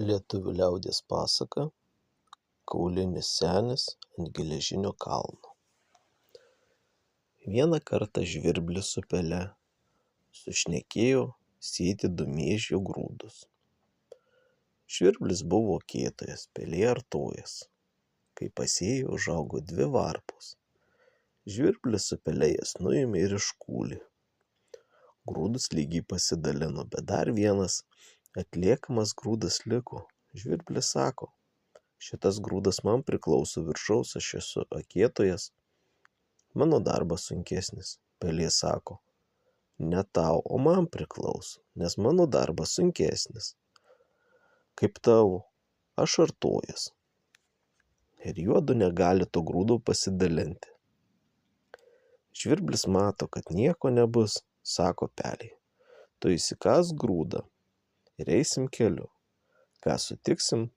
Lietuvių liaudies pasaka Kaulinis senis ant geležinio kalno. Vieną kartą žvirblis su pele sušnekėjo sėti du miežių grūdus. Žvirblis buvo kėtojas, pelė artojas. Kai pasėjo, užaugo 2 varpos. Žvirblis su pele jas nuėmė ir iškūlė. Grūdus lygiai pasidalino, bet dar vienas atliekamas grūdas liko. Žvirblis sako: šitas grūdas man priklauso viršaus, aš esu akėtojas, mano darbas sunkesnis. Pelė sako: ne tau, o man priklauso, nes mano darbas sunkesnis. Kaip tavo, aš artojas. Ir juodu negali to grūdo pasidalinti. Žvirblis mato, kad nieko nebus, sako pelei: tu įsikas grūdą ir eisim keliu. Ką sutiksim,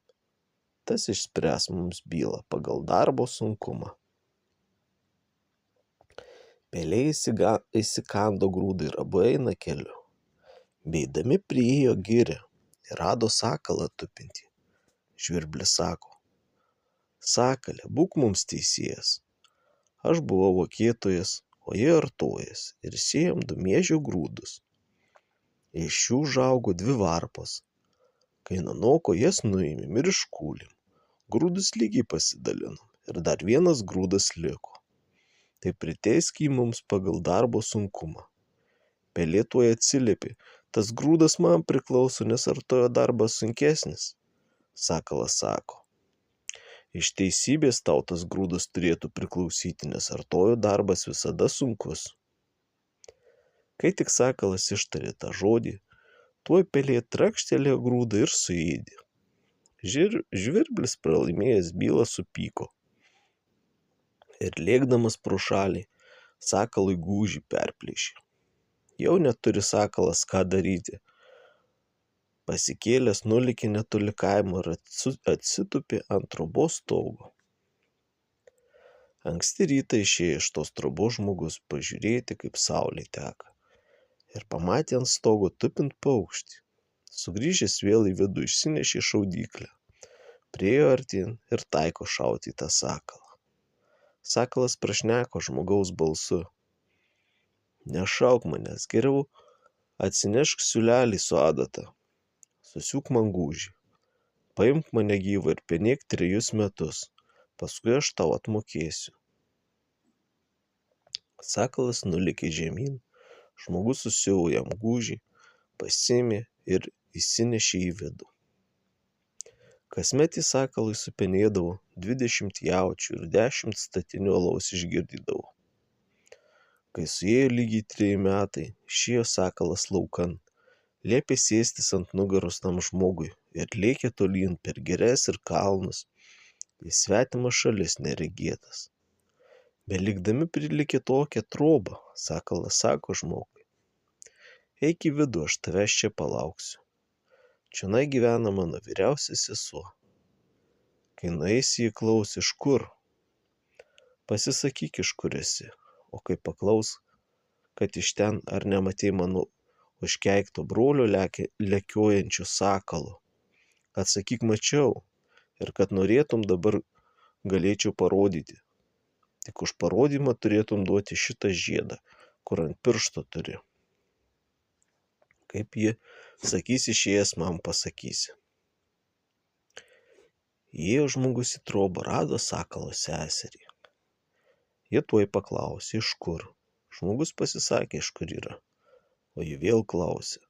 tas išspręs mums bylą pagal darbo sunkumą. Pelė įsikando grūdą ir abu eina keliu. Beeidami priėjo girią ir rado sakalą tupintį. Žvirblis sako: sakale, būk mums teisėjas. Aš buvau akėtojas, o jie artojas, ir sėjom 2 miežių grūdus. Iš jų užaugo 2 varpos. Kai nunoko, jas nuėmėm ir iškūlėm. Grūdus lygiai pasidalinom ir dar vienas grūdas liko. Tai priteisk jį mums pagal darbo sunkumą. Pelė tuoj atsiliepė: tas grūdas man priklauso, nes artojo darbas sunkesnis. Sakalas sako: iš teisybės tau tas grūdas turėtų priklausyti, nes artojo darbas visada sunkus. Kai tik sakalas ištarė tą žodį, tuoj pelė trakštelėjo grūdą ir suėdė. Žvirblis pralaimėjęs bylą supyko ir lėkdamas pro šalį sakalui gūžį perplėšė. Jau neturi sakalas ką daryti. Pasikėlęs nulėkė netoli kaimo ir atsitūpė ant trobos stogo. Anksti rytą išėjo iš tos trobos žmogus pažiūrėti, kaip saulė teka, ir pamatė ant stogo tupint paukštį. Sugrįžęs vėl į vidų išsinešė šaudyklę, priėjo artyn ir taiko šauti į tą sakalą. Sakalas prašneko žmogaus balsu: nešauk manęs, geriau atsinešk siūlelį su adata. Susiūk man gūžį, paimk mane gyvą ir penėk 3 metus, paskui aš tau atmokėsiu. Sakalas nulėkė žemyn, žmogus susiuvo jam gūžį, pasiėmė ir įsinešė į vidų. Kasmet į sakalui supenėdavo 20 jaučių ir 10 statinių alaus išgirdydavo. Kai suėjo lygiai 3 metai, išėjo sakalas laukan. Liepė sėstis ant nugaros tam žmogui ir lėkė tolyn per girias ir kalnus, į svetimas šalis neregėtas. Belikdami prilėkė tokią trobą, sakalas sako žmogui: eik į vidų, aš tavęs čia palauksiu. Čionai gyvena mano vyriausia sesuo. Kai nueisi, jį klaus: iš kur? Pasisakyk, iš kur esi, o kai paklaus, kad iš ten, ar nematei mano užkeikto brolio lekiojančio sakalo, atsakyk: mačiau, ir kad norėtum dabar galėčiau parodyti. Tik už parodymą turėtum duoti šitą žiedą, kur ant piršto turi. Kaip ji sakys išėjęs, man pasakysi. Įėjo žmogus į trobą, rado sakalo seserį. Jie tuoj paklausė: iš kur? Žmogus pasisakė, iš kur yra. O ji vėl klausė,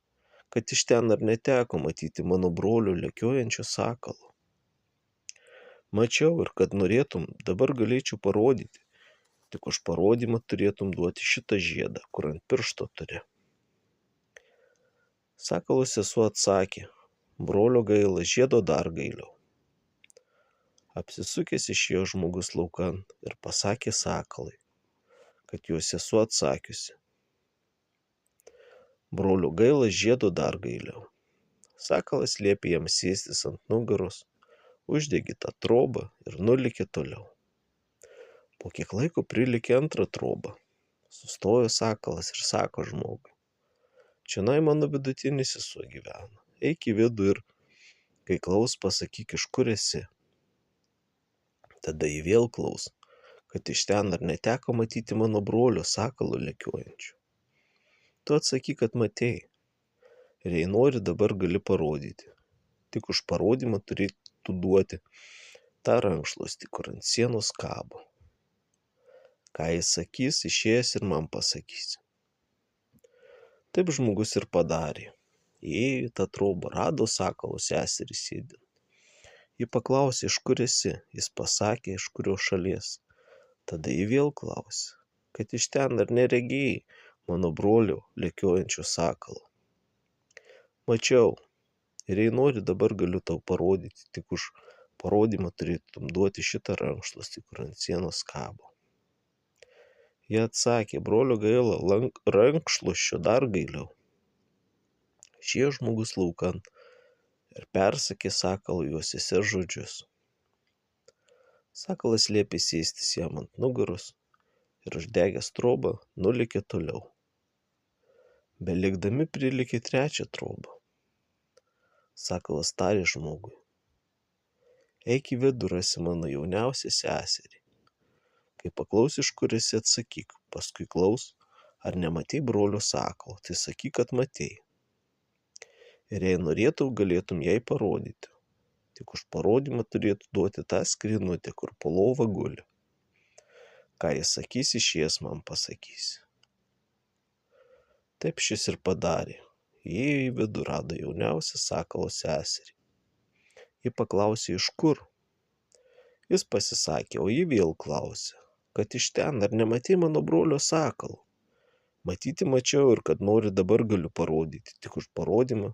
kad iš ten ar neteko matyti mano brolio lekiojančio sakalo. Mačiau, ir kad norėtum, dabar galėčiau parodyti. Tik už parodymą turėtum duoti šitą žiedą, kur ant piršto turi. Sakalo sesuo atsakė: brolio gaila, žiedo dar gailiau. Apsisukęs išėjo žmogus laukan ir pasakė sakalui, kad jo sesuo atsakiusi: brolio gaila, žiedo dar gailiau. Sakalas liepė jam sėstis ant nugaros, uždegė tą trobą ir nulėkė toliau. Po kiek laiko prilėkė antrą trobą. Sustojo sakalas ir sako žmogui: čionai mano vidutinis sesuo gyvena. Eik į vidų ir Kai klaus, pasakyk, iš kur esi. Tada jį vėl klaus, kad iš ten ar neteko matyti mano brolio sakalo lekiojančių. Tu atsakyk, kad matei. Ir jei nori, dabar gali parodyti. Tik už parodymą turėtų duoti tą rankšluostį, kur ant sienos kabo. Ką jis sakys, išėjęs ir man pasakys. Taip žmogus ir padarė. Įėjo į tą trobą, rado sakalo seserį sėdint. Ji paklausė, iš kur esi, jis pasakė, iš kurios šalies. Tada jį vėl klausė, kad iš ten ar neregėjai mano brolio lekiojančio sakalo. Mačiau, ir jei nori, dabar galiu tau parodyti, tik už parodymą turėtum duoti šitą rankšluostį, kur ant sienos kabo. Jie atsakė, brolio gaila, rankšluosčio dar gailiau. Šie žmogus laukan ir persakė sakalui jo sesers žodžius. Sakalas liepė sėstis jam ant nugaros ir uždegęs trobą nulėkė toliau. Belikdami prilėkė trečią trobą. Sakalas tarė žmogui, eik į vidų, rasi mano jauniausią seserį. Kai paklaus, iš kur esi, atsakyk, paskui klaus, ar nematei brolio sakalo, tai sakyk, kad matei. Ir jei norėtum, galėtum jai parodyti. Tik už parodymą turėtų duoti tą skrynutę, kur po lova guli. Ką jis sakys, išėjęs man pasakys. Taip šis ir padarė. Įėjo į vidų, rado jauniausią sakalo seserį. Ji paklausė, iš kur. Jis pasisakė, o ji vėl klausė, kad iš ten, ar nematei mano brolio sakalo. Matyti mačiau ir kad nori, dabar galiu parodyti, tik už parodymą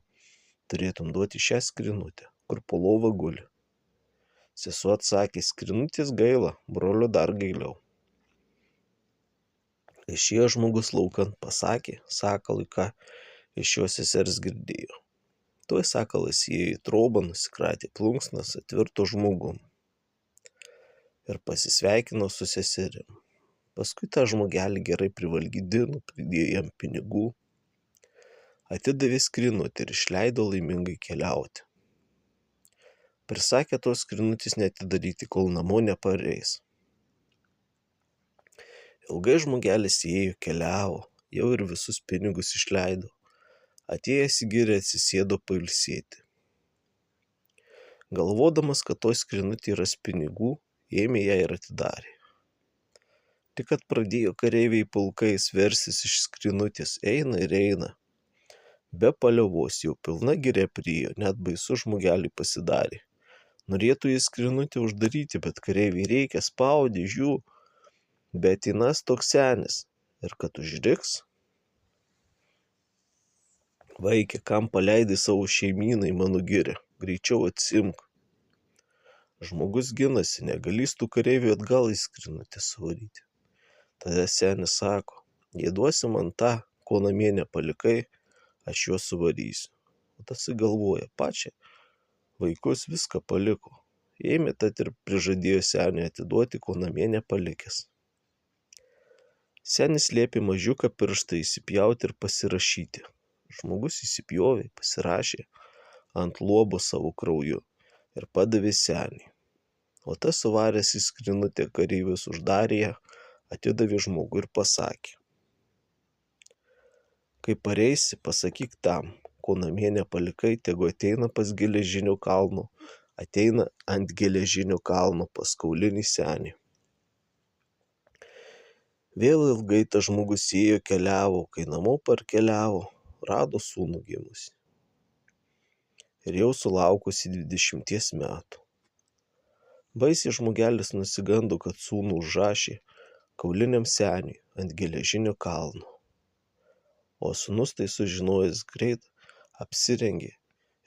turėtum duoti šią skrynutę, kur po lova guli. Sesuo atsakė, skrynutės gaila, brolio dar gailiau. Išėjo žmogus laukan, pasakė sakalui, ką iš jo sesers girdėjo. Tuoj sakalas įėjo į trobą, nusikratė plunksnas, atvirto žmogum ir pasisveikino su seserim. Paskui tą žmogelį gerai privalgydino, pridėjo jam pinigų, atidavė skrynutę ir išleido laimingai keliauti. Prisakė tos skrynutės neatidaryti, kol namo nepareis. Ilgai žmogelis įėjo, keliavo, jau ir visus pinigus išleido. Atėjęs į girią atsisėdo pailsėti. Galvodamas, kad toj skrynutėje ras pinigų, ėmė ją ir atidarė. Tik kad pradėjo kareiviai pulkais versis iš skrynutės, eina ir eina. Be paliovos jau pilna giria priėjo, net baisu žmogelį pasidarė. Norėtų jis skrynutę uždaryti, bet kareiviai reikia, spaudė, žiū, bet įnas toks senis, ir kad užriks. Vaikė, kam paleidai savo šeimynai mano girę, greičiau atsimk. Žmogus ginasi, negalys tų kareivių atgal į skrynutę suvaryti. Tada senis sako, jei duosi man tą, ko namie nepalikai, aš juos suvarysiu. O tasai galvoja, pačią vaikus viską paliko. Ėmė tad ir prižadėjo seniui atiduoti, ko namie nepalikęs. Senis liepė mažiuką pirštą įsipjauti ir pasirašyti. Žmogus įsipjovė, pasirašė ant luobo savo krauju ir padavė seniui. O tas suvaręs į skrynutę kareivius uždarė ją, atidavė žmogui ir pasakė. Kai pareisi, pasakyk tam, ko namie nepalikai, tegu ateina pas geležinio kalno, ateina ant geležinio kalno pas kaulinį senį. Vėl ilgai tas žmogus ėjo, keliavo, kai namo parkeliavo, rado sūnų gimusį. Ir jau sulaukusi 20 metų. Baisiai žmogelis nusigando, kad sūnų užrašė kauliniam seniui ant geležinio kalno. O sūnus tai sužinojęs greit apsirengė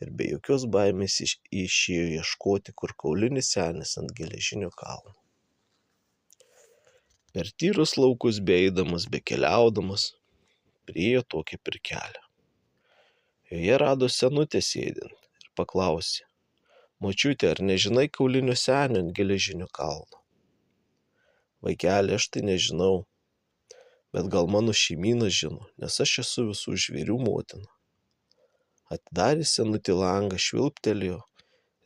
ir be jokios baimės išėjo ieškoti, kur kaulinis senis ant geležinio kalno. Per tyrus laukus beeidamas, bekeliaudamas, priėjo tokią pirkelę. Joje rado senutę sėdint ir paklausė, močiute, ar nežinai kaulinio senio ant geležinio kalno? Vaikeli, aš tai nežinau, bet gal mano šeimyna žino, nes aš esu visų žvėrių motina. Atidarė senutė langą, švilptelėjo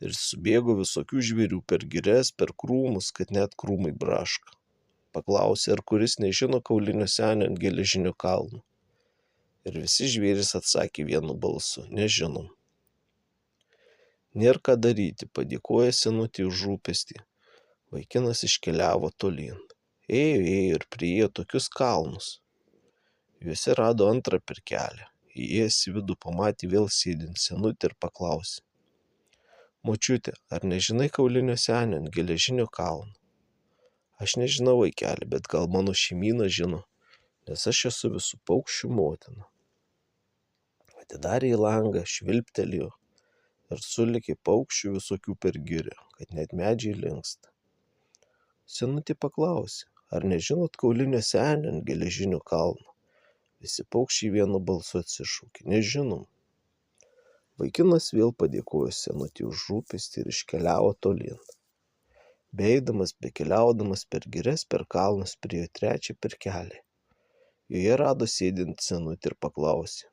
Ir subėgo visokių žvėrių per girias, per krūmus, kad net krūmai braška. Paklausė, ar kuris nežino kaulinio senio ant geležinio kalno. Ir visi žvėrys atsakė vienu balsu, nežinom. Nėr ką daryti, padėkoja senutė už rūpestį. Vaikinas iškeliavo tolyn. Ėjo ir priėjo tokius kalnus. Juose rado antrą pirkelę. Įėjęs į vidų pamatė vėl sėdint senutę ir paklausė. Močiute, ar nežinai kaulinio senio ant geležinio kalno? Aš nežinau, vaikeli, bet gal mano šeimyna žino, nes aš esu visų paukščių motina. Atidarė į langą, švilptelėjo ir sulėkė paukščių visokių per girią, kad net medžiai linksta. Senutė paklausė, ar nežinot kaulinio senio ant geležinio kalno? Visi paukščiai vienu balsu atsišaukė, nežinom. Vaikinas vėl padėkojo senutei už rūpestį ir iškeliavo tolyn. Beeidamas, bekeliaudamas per girias, per kalnus priėjo trečią pirkelę. Joje rado sėdint senutę ir paklausė.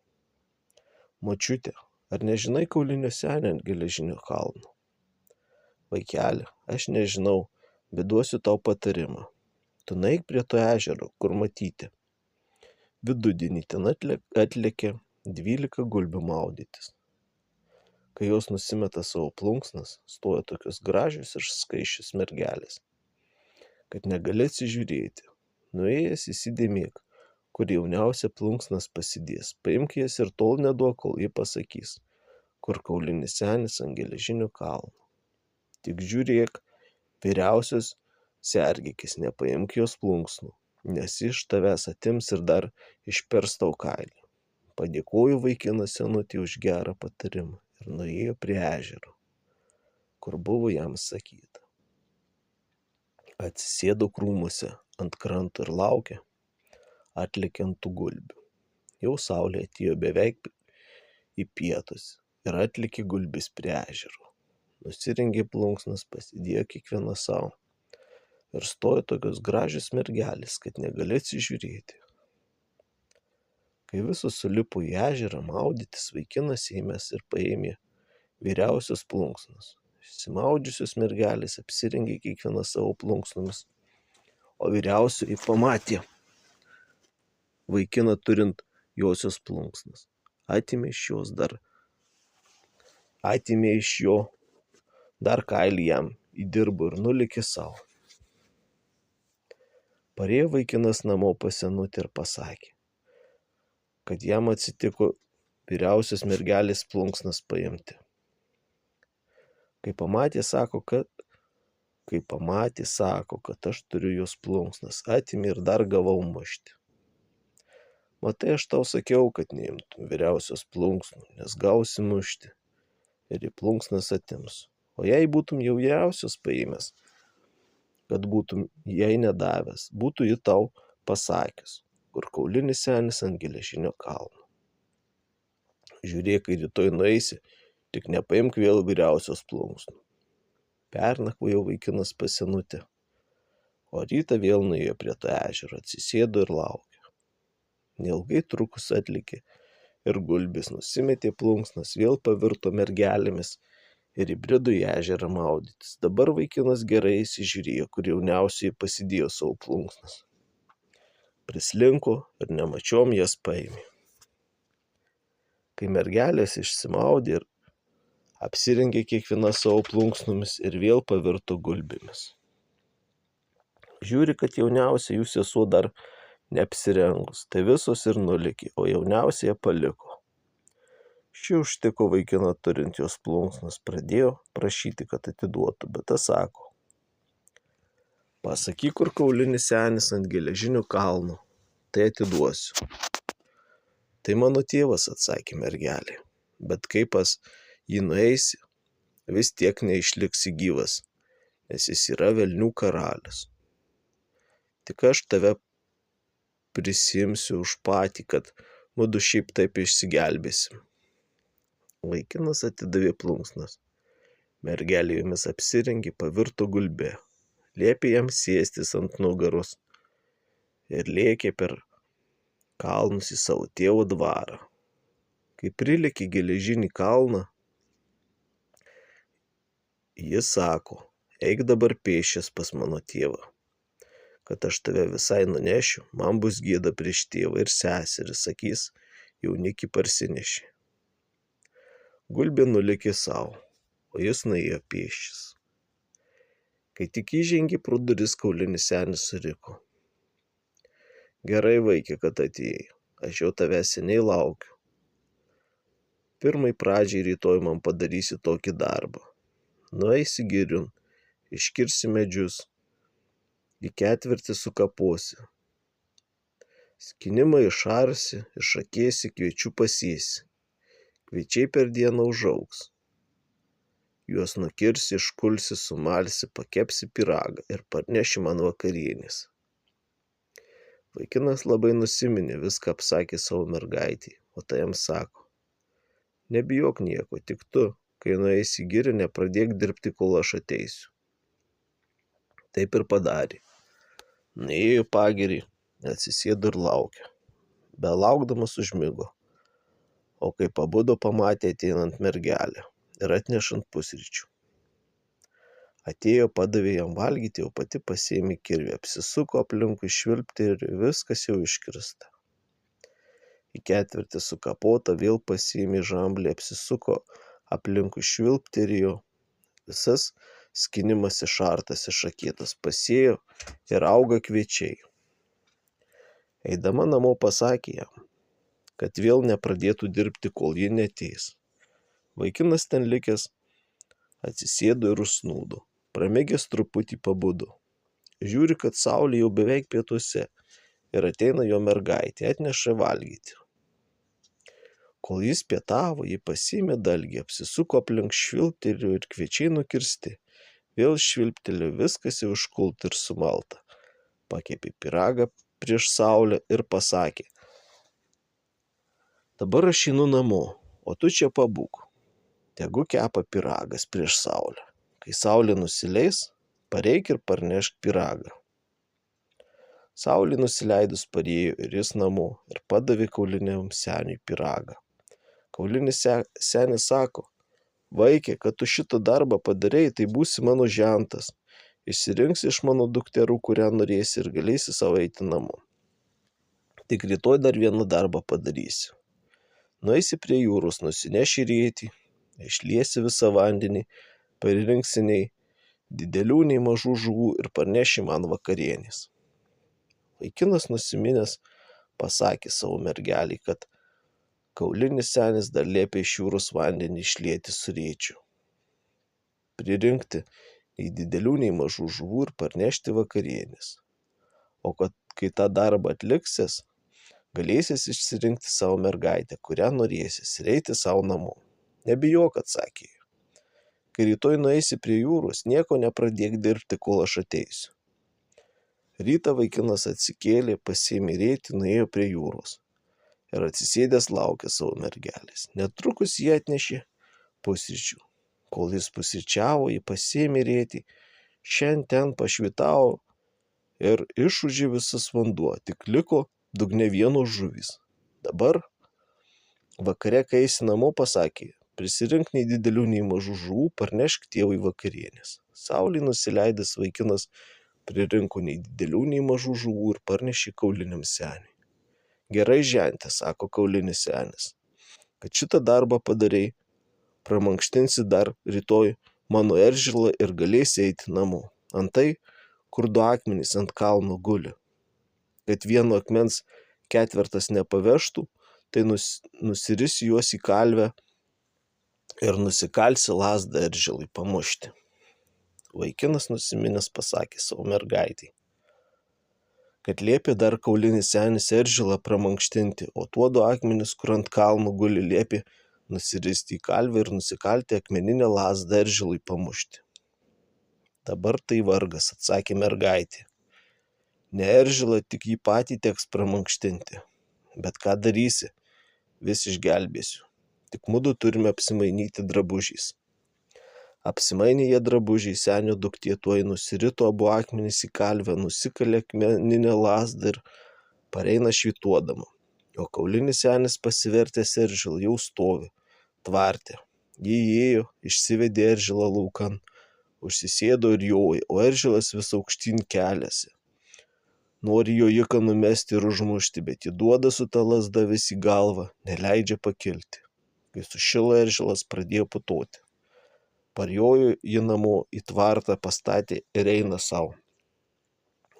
Močiute, ar nežinai kaulinio senio ant geležinio kalno? Vaikeli, aš nežinau, bet duosiu tau patarimą. Tu nueik prie to ežero, kur matyti. Vidudienį ten atlėkė 12 gulbių maudytis. Kai jos nusimeta savo plunksnas, stoja tokios gražios ir skaičios mergelės, kad negali atsižiūrėti. Nuėjęs įsidėmėk, kur jauniausia plunksnas pasidės, paimk jas ir tol neduok, kol ji pasakys, kur kaulinis senis ant geležinio kalno. Tik žiūrėk, vyriausios sergėkis, nepaimk jos plunksnų, nes iš tavęs atims ir dar išpers tau kailį. Padėkojo vaikinas senutei už gerą patarimą ir nuėjo prie ežero, kur buvo jam sakyta. Atsisėdo krūmuose ant kranto ir laukė, atlėkė ant tų gulbių. Jau saulė atėjo beveik į pietus ir atlėkė gulbis prie ežero. Nusirengė plunksnas, pasidėjo kiekvieną savo ir stojo tokios gražios mergelės, kad negali atsižiūrėti. Kai visos sulipo į ežerą maudytis, vaikinas ėmės ir paėmė vyriausios plunksnas. Išsimaudžiusios mergelės apsirengė kiekvieną savo plunksnomis, o vyriausioji pamatė vaikiną turint josios plunksnas. Atėmė iš jo dar kailį jam įdirbo ir nulikė savo. Parėjo vaikinas namo pas senutę ir pasakė, kad jam atsitiko vyriausios mergelės plunksnas paimti. Kai pamatė, sako, kad aš turiu jos plunksnas, atėmė ir dar gavau mušti. Matai, aš tau sakiau, kad neimtum vyriausios plunksnų, nes gausi mušti ir į plunksnas atims. O jei būtum jau vyriausios paėmęs, kad būtum jai nedavęs, būtų ji tau pasakius, kur kaulinis senis ant geležinio kalno. Žiūrėk, kai rytoj nueisi, tik nepaimk vėl vyriausios plunksnų. Pernakvojo vaikinas pas senutę, o rytą vėl nuėjo prie to ežero, atsisėdo ir laukė. Neilgai trukus atlėkė ir gulbis nusimetė plunksnas, vėl pavirto mergelėmis ir įbrido į ežerą maudytis. Dabar vaikinas gerai įsižiūrėjo, kur jauniausiai pasidėjo savo plunksnas. Prislinko ir nemačiom jas paėmė. Kai mergelės išsimaudė ir apsirengė kiekviena savo plunksnomis ir vėl pavirto gulbėmis. Žiūri, kad jauniausia jų sesuo dar neapsirengus, tai visos ir nulėkė, o jauniausia paliko. Ši užtiko vaikiną turint jos plunksnas, pradėjo prašyti, kad atiduotų, bet tas sako, pasakyk, kur kaulinis senis ant geležinio kalno, tai atiduosiu. Tai mano tėvas, atsakė mergelė, bet kai pas jį nueisi, vis tiek neišliksi gyvas, nes jis yra velnių karalius. Tik aš tave prisimsiu už patį, kad mudu šiaip taip išsigelbėsim. Vaikinas atidavė plunksnas. Mergelė jomis apsirengė, pavirto gulbe. Liepė jam sėstis ant nugaros ir lėkė per kalnus į savo tėvo dvarą. Kai prilėkė geležinį kalną, Jis sako, eik dabar pėsčias pas mano tėvą, kad aš tave visai nunešiu, man bus gėda prieš tėvą ir seserį, sakys, jaunikį parsinešė. Gulbė nulėkė savo, o jis nuėjo pėsčias. Kai tik įžengė pro duris, kaulinis senis suriko. Gerai, vaikė, kad atėjai, aš jau tave seniai laukiu. Pirmai pradžiai rytoj man padarysi tokį darbą. Nueisi giriun, iškirsi medžius, į ketvirtį sukaposi. Skinimą išarsi, išakėsi, kviečių pasėsi. Kviečiai per dieną užaugs. Juos nukirsi, iškulsi, sumalsi, pakepsi pyragą ir parneši man vakarienės. Vaikinas labai nusiminė, viską apsakė savo mergaitį, o ta jam sako, nebijok nieko, tik tu, kai nueisi į girią, nepradėk dirbti, kol aš ateisiu. Taip ir padarė. Nuėjo į pagirį, atsisėdo ir laukė. Belaukdamas užmigo, o kai pabudo, pamatė ateinant mergelę ir atnešant pusryčių. Atėjo, padavė jam valgyti, o pati pasiėmė kirvį, apsisuko aplinkui, švilptė ir viskas jau iškirsta. Į ketvirtį sukapota, vėl pasiėmė žamblį, apsisuko aplinkui, švilptė ir jo. Visas skinimas išartas, išakėtas, pasėjo ir auga kviečiai. Eidama namo pasakė jam, kad vėl nepradėtų dirbti, kol ji neateis. Vaikinas ten likęs atsisėdo ir užsnūdo. Pramėgęs truputį pabudo. Žiūri, kad saulė jau beveik pietuose ir ateina jo mergaitė, atneša valgyti. Kol jis pietavo, ji pasiėmė dalgį, apsisuko aplink, švilptelėjo ir kviečiai nukirsti. Vėl švilptelėjo, viskas jau iškulta ir sumalta. Pakepė pyragą prieš saulę ir pasakė, dabar aš einu namo, o tu čia pabūk. Tegu kepa pyragas prieš saulę. Kai saulė nusileis, pareik ir parnešk pyragą. Saulė nusileidus parėjo ir jis namo ir padavė kauliniam seniui pyragą. Kaulinis senis sako, vaikė, kad tu šitą darbą padarei, tai būsi mano žentas. Išsirinksi iš mano dukterų, kurią norėsi ir galėsi savo eiti namo. Tik rytoj dar vieną darbą padarysi. Nueisi prie jūros, nusineši rietį, išliesi visą vandenį, parinksi nei didelių, nei mažų žuvų ir parneši man vakarienės. Vaikinas nusiminęs pasakė savo mergelį, kad kaulinis senis dar liepė iš jūros vandenį išlieti su riečiu. Pririnkti nei didelių, nei mažų žuvų ir parnešti vakarienės. O kai tą darbą atliksės, galėsis išsirinkti savo mergaitę, kurią norėsis, ir eiti savo namo. Nebijok, atsakė. Kai rytoj nueisi prie jūros, nieko nepradėk dirbti, kol aš ateisiu. Rytą vaikinas atsikėlė, pasiėmė rietį, nuėjo prie jūros ir atsisėdęs laukė savo mergelės. Netrukus jie atnešė pusryčių. Kol jis pusryčiavo, jį pasiėmė rietį, šiandien pašvitavo ir išūžė visas vanduo, tik liko dugne vienos žuvys. Dabar vakare, kai eisi namo, pasakė, prisirink nei didelių, nei mažų žuvų, parnešk tėvui vakarienės. Saulei nusileidęs vaikinas pririnko nei didelių, nei mažų žuvų ir parnešė kauliniam seniui. Gerai, žente, sako kaulinis senis, kad šitą darbą padarei, pramankštinsi dar rytoj mano eržilą ir galėsi eiti namo. Antai, kur du akmenys ant kalno guli. Kad vieno akmens ketvertas nepavežtų, tai nusirisi juos į kalvę ir nusikalsi lazdą eržilui pamušti. Vaikinas nusiminęs pasakė savo mergaitei, kad liepė dar kaulinis senis eržilą pramankštinti, o tuodu akmenis, kur ant kalno guli, liepė nusiristi į kalvę ir nusikalti akmeninę lazdą eržilui pamušti. Dabar tai vargas, atsakė mergaitė. Ne eržilą, tik jį patį teks pramankštinti. Bet ką darysi, vis išgelbėsiu. Tik mudu turime apsimainyti drabužiais. Apsimainė jie drabužiai, senio duktė tuoj nusirito abu akmenys į kalvę, nusikalė akmeninę lazdą ir pareina švytuodama. O kaulinis senis pasivertęs eržilą jau stovi, tvarte. Jie įėjo, išsivedė eržilą laukan, Užsisėdo ir joja, o eržilas vis aukštyn keliasi. Nori jojiką numesti ir užmušti, bet įduoda su ta lazda vis į galvą, neleidžia pakilti. Kai sušilo eržilas, pradėjo putoti. Parjojo jį namo, į tvartą pastatė ir eina savo.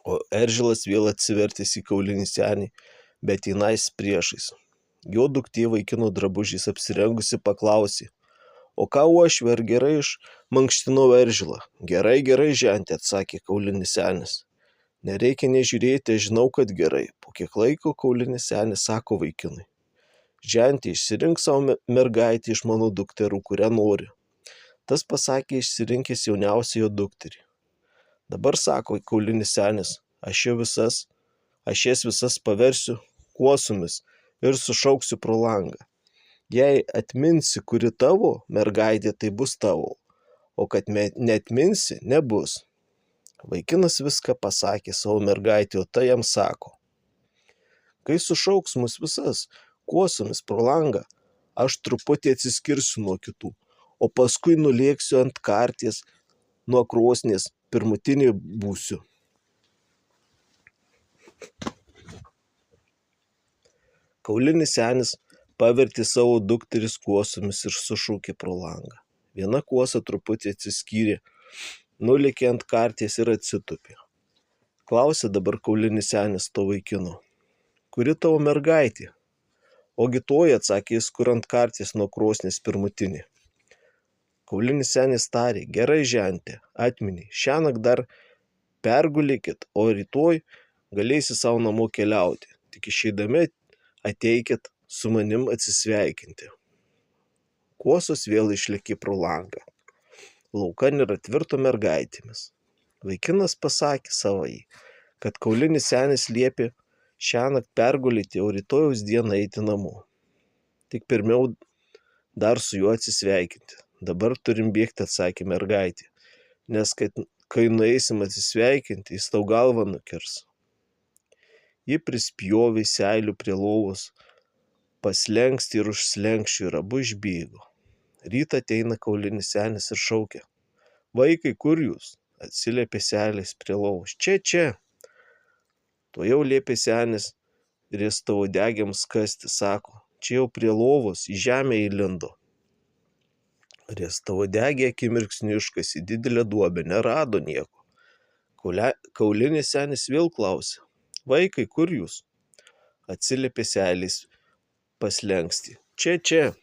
O eržilas vėl atsivertęs į kaulinį senį, bet jinais priešais. Jo duktė vaikino drabužiais apsirengusi paklausė: o ką uošvi, ar gerai išmankštinau eržilą? Gerai, gerai, žente, atsakė kaulinis senis. Nereikia nežiūrėti, aš žinau, kad gerai. Po kiek laiko kaulinis senis sako vaikinui: žente, išsirink savo mergaitę iš mano dukterų, kurią nori. Tas pasakė išsirinkęs jauniausią jo dukterį. Dabar sako kaulinis senis: aš jas visas paversiu kuosomis ir sušauksiu pro langą. Jei atminsi, kuri tavo mergaitė, tai bus tavo, o kad neatminsi, nebus. Vaikinas viską pasakė savo mergaitė, o ta jam sako: kai sušauks mus visas kuosomis pro langą, aš truputį atsiskirsiu nuo kitų, o paskui nulėksiu ant karties nuo krosnies, pirmutinė būsiu. Kaulinis senis pavertė savo dukteris kuosomis ir sušaukė pro langą. Viena kuosa truputį atsiskyrė, nulėkė ant karties ir atsitupė. Klausė dabar kaulinis senis to vaikino: kuri tavo mergaitė? Ogi toji, atsakė jis, kur ant karties nuo krosnies pirmutinė. Kaulinis senis tarė: gerai, žente, atminiai, šiąnakt dar pergulėkit, o rytoj galėsi savo namo keliauti. Tik išeidami ateikit su manim atsisveikinti. Kuosos vėl išlėkė pro langą. Laukan ir atvirto mergaitėmis. Vaikinas pasakė savai, kad kaulinis senis liepė šiąnakt pergulėti, o rytojaus dieną eiti namo. Tik pirmiau dar su juo atsisveikinti. Dabar turim bėgti, atsakė mergaitė, nes kai nueisim atsisveikinti, jis tau galvą nukirs. Ji prispjovė seilių prie lovos, paslenkstė ir užslenkščių ir abu išbėgo. Rytą ateina kaulinis senis ir šaukia: vaikai, kur jūs? Atsiliepė seilės prie lovos: čia. Tuojau liepė senis riestauodegiams kasti, sako: čia jau prie lovos į žemę įlindo. Riestauodegė akimirksniu iškasė didelę duobę, nerado nieko. Kaulinis senis vėl klausė: vaikai, kur jūs? Atsiliepė seilės paslenkstė: čia.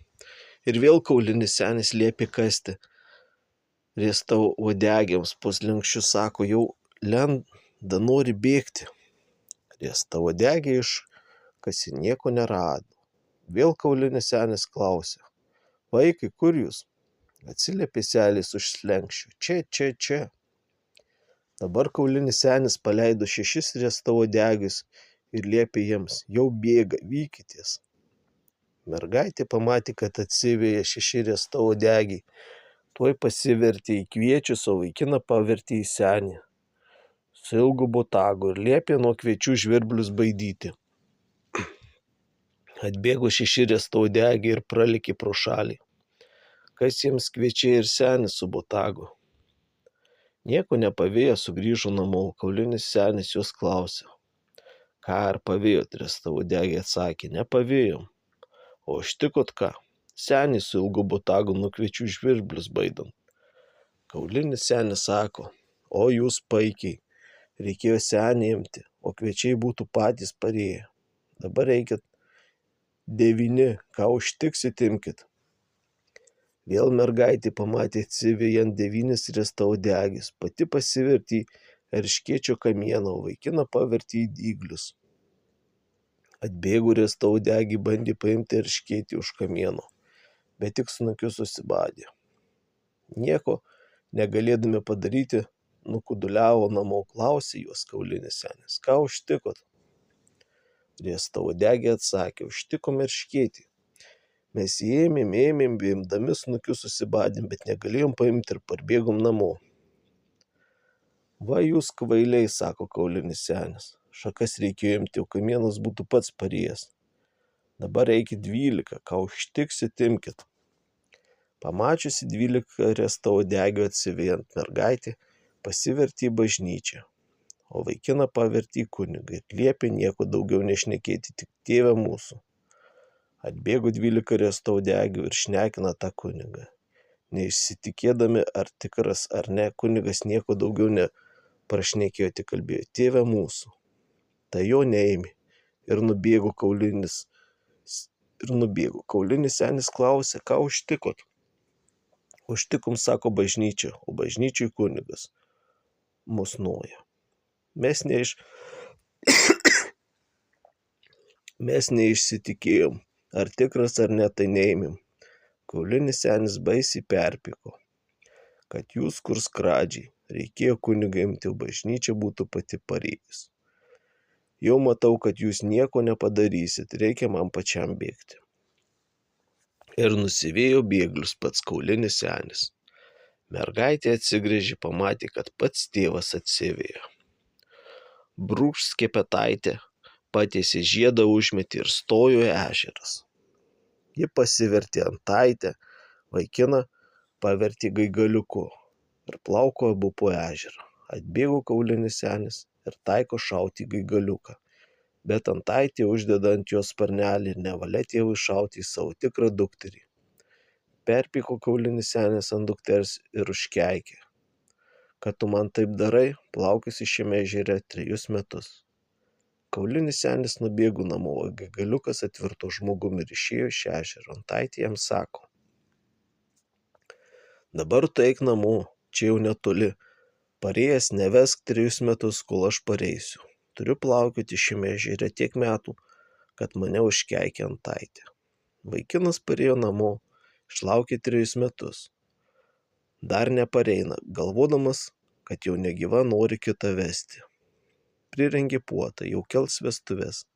Ir vėl kaulinis senis liepė kasti riestauodegiams po slenksčiu, sako: jau lenda, nori bėgti. Riestauodegė iškasė, nieko nerado. Vėl kaulinis senis klausė: vaikai, kur jūs? Atsiliepė seilės už slenksčių: čia. Dabar kaulinis senis paleido 6 riestauodegius ir liepė jiems: jau bėga, vykitės. Mergaitė pamatė, kad atsiveja 6 riestauodegiai. Tuoj pasivertė į kviečius, o vaikiną pavertė į senį su ilgu botagu ir liepė nuo kviečių žvirblius baidyti. Atbėgo 6 riestauodegiai ir pralėkė pro šalį. Kas jiems kviečiai ir senis su botagu? Nieko nepavėjo, sugrįžo namo. Kaulinis senis juos klausė: ką ar pavėjot? Riestauodegiai atsakė: nepavėjom. O ištikot ką? Senį su ilgu botagu nuo kviečių žvirblius baidant. Kaulinis senis sako: o jūs paikiai, reikėjo senį imti, o kviečiai būtų patys parėję. Dabar reikit 9, ką užtiksit, imkit. Vėl mergaitė pamatė atsivejant 9 riestauodegius, pati pasivertė į erškėčio kamieną, o vaikiną pavertė į dyglius. Atbėgo riestauodegiai, bandė paimti erškėtį už kamieno, bet tik snukius susibadė. Nieko negalėdami padaryti, nukuduliavo namo. Klausė juos kaulinis senis: ką užtikot? Riestauodegiai atsakė: užtikom erškėtį. Mes ėmėm, imdami snukius susibadėm, bet negalėjom paimti ir parbėgom namo. Va jūs kvailiai, sako kaulinis senis, šakas reikėjo imti, o kamienas būtų pats parėjęs. Dabar reikit 12, ką užtiksit, imkit. Pamačiusi 12 riestauodegių atsivejant mergaitę, pasivertė į bažnyčią, o vaikiną pavertė į kunigą ir liepė nieko daugiau nešnekėti, tik Tėve mūsų. Atbėgo 12 riestauodegių ir šnekina tą kunigą. Neišsitikėdami, ar tikras ar ne, kunigas nieko daugiau neprašnekėjo, tik kalbėjo Tėve mūsų. Tai jo neėmė ir nubėgo kaulinis. Kaulinis senis klausė, ką užtikot? Užtikom, sako, bažnyčia, o bažnyčiai kunigas mus noja. Mes neišsitikėjom, ar tikras ar ne, tai neėmėm. Kaulinis senis baisiai perpyko, kad jūs kur skradžiai, reikėjo kunigą imti, o bažnyčia būtų pati pareigis. Jau matau, kad jūs nieko nepadarysit, reikia man pačiam bėgti. Ir nusivėjo bėglius pats kaulinis senis. Mergaitė atsigręžė, pamatė, kad pats tėvas atsivejo. Brūkšt skepetaitė, patiesė žiedą, užmetė ir stojo ežeras. Ji pasivertė antaitę, vaikiną pavertė gaigaliuku ir plaukiojo abu po ežerą. Atbėgo kaulinis senis ir taiko šauti gaigaliuką, bet antaitė uždeda ant jos sparnelį ir nevalia tėvui šauti į savo tikrą dukterį. Perpyko kaulinis senis ant dukters ir užkeikė, kad tu man taip darai, plaukiusi šiame ežere 3 metus. Kaulinis senis nubėgo namo, o gaigaliukas atvirto žmogumi ir išėjo iš ežero. Antaitė jam sako, dabar tu eik namo, čia jau netoli, parėjęs nevesk 3 metus, kol aš pareisiu. Turiu plaukioti šiame ežere tiek metų, kad mane užkeikė antaitė. Vaikinas parėjo namo, išlaukė 3 metus. Dar nepareina, galvodamas, kad jau negyva nori kitą vesti. Prirengė puotą, jau kels vestuves.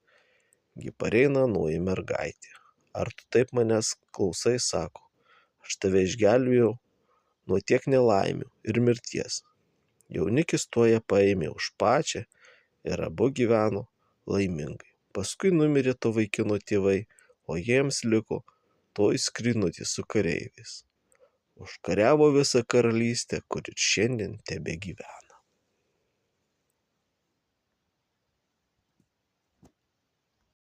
Gi pareina anoji mergaitė. Ar tu taip manęs klausai, sako, aš tave išgelbėjau nuo tiek nelaimių ir mirties. Jaunikis tuoja paėmė už pačią ir abu gyveno laimingai. Paskui numirė to vaikino tėvai, o jiems liko toj skrynutė su kareiviais. Užkariavo visą karalystę, kur ir šiandien tebegyvena.